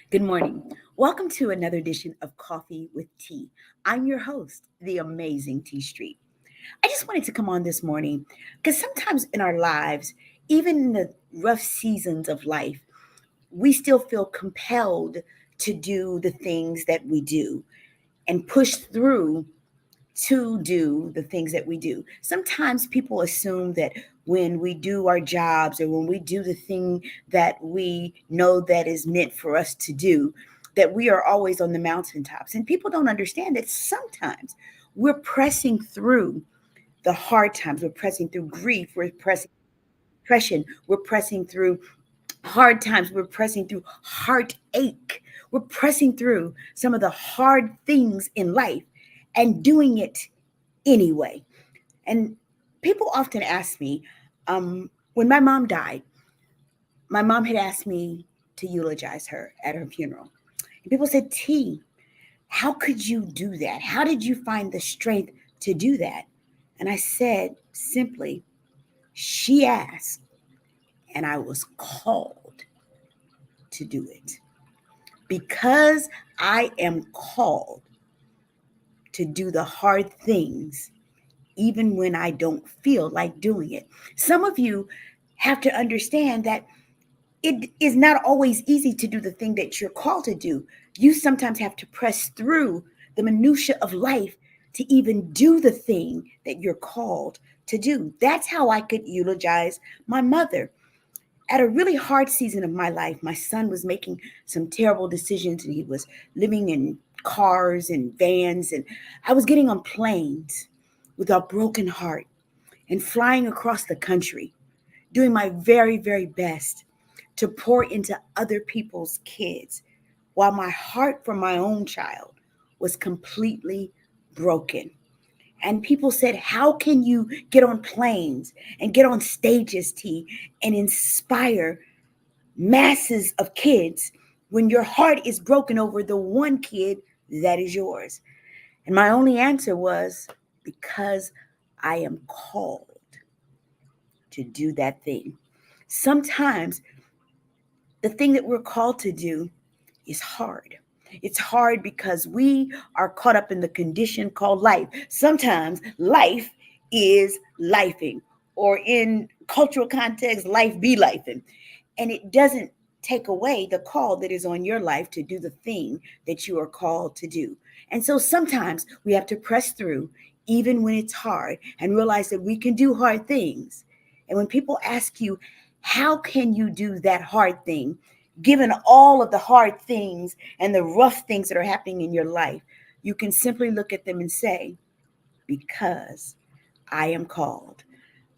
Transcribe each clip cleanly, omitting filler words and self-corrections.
Good morning. Welcome to another edition of Coffee with Tea. I'm your host, the amazing T Street. I just wanted to come on this morning because sometimes in our lives, even in the rough seasons of life, we still feel compelled to do the things that we do and push through to do the things that we do. Sometimes people assume that when we do our jobs or when we do the thing that we know that is meant for us to do, that we are always on the mountaintops. And people don't understand that sometimes we're pressing through the hard times, we're pressing through grief, we're pressing depression, we're pressing through hard times, we're pressing through heartache, we're pressing through some of the hard things in life and doing it anyway. And people often ask me, when my mom died, my mom had asked me to eulogize her at her funeral. And people said, T, how could you do that? How did you find the strength to do that? And I said simply, she asked, and I was called to do it. Because I am called to do the hard things even when I don't feel like doing it. Some of you have to understand that it is not always easy to do the thing that you're called to do. You sometimes have to press through the minutia of life to even do the thing that you're called to do. That's how I could eulogize my mother. At a really hard season of my life, my son was making some terrible decisions and he was living in cars and vans, and I was getting on planes with a broken heart and flying across the country, doing my very, very best to pour into other people's kids while my heart for my own child was completely broken. And people said, how can you get on planes and get on stages, T, and inspire masses of kids when your heart is broken over the one kid that is yours? And my only answer was, because I am called to do that thing. Sometimes the thing that we're called to do is hard. It's hard because we are caught up in the condition called life. Sometimes life is lifing, or in cultural context, life be lifing. And it doesn't take away the call that is on your life to do the thing that you are called to do. And so sometimes we have to press through, even when it's hard, and realize that we can do hard things. And when people ask you, how can you do that hard thing, given all of the hard things and the rough things that are happening in your life, you can simply look at them and say, because I am called.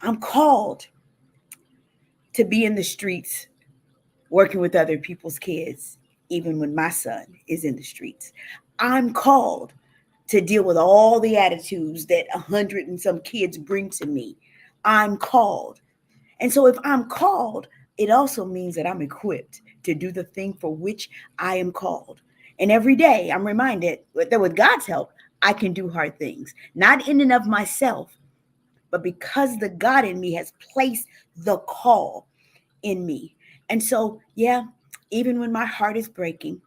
I'm called to be in the streets working with other people's kids, even when my son is in the streets. I'm called to deal with all the attitudes that 100 and some kids bring to me. I'm called. And so if I'm called, it also means that I'm equipped to do the thing for which I am called. And every day I'm reminded that with God's help, I can do hard things, not in and of myself, but because the God in me has placed the call in me. And so, yeah, even when my heart is breaking,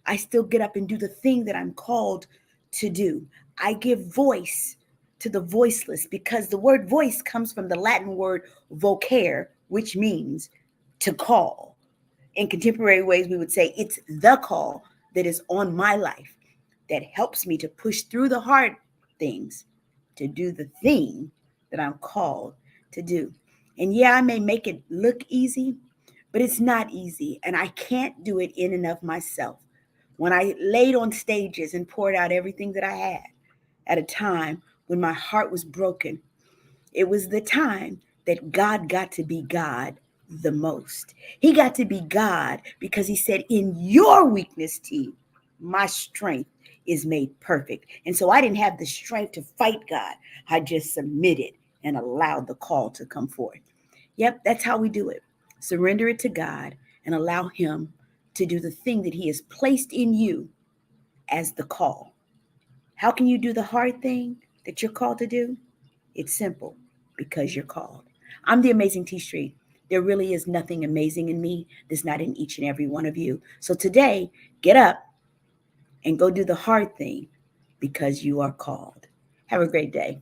I still get up and do the thing that I'm called to do. I give voice to the voiceless because the word voice comes from the Latin word vocare, which means to call. In contemporary ways, we would say it's the call that is on my life that helps me to push through the hard things to do the thing that I'm called to do. And yeah, I may make it look easy, but it's not easy. And I can't do it in and of myself. When I laid on stages and poured out everything that I had at a time when my heart was broken, it was the time that God got to be God the most. He got to be God because he said, in your weakness, T, my strength is made perfect. And so I didn't have the strength to fight God. I just submitted and allowed the call to come forth. Yep, that's how we do it. Surrender it to God and allow him to do the thing that he has placed in you as the call. How can you do the hard thing that you're called to do? It's simple, because you're called. I'm the amazing T Street. There really is nothing amazing in me that's not in each and every one of you. So today, get up and go do the hard thing because you are called. Have a great day.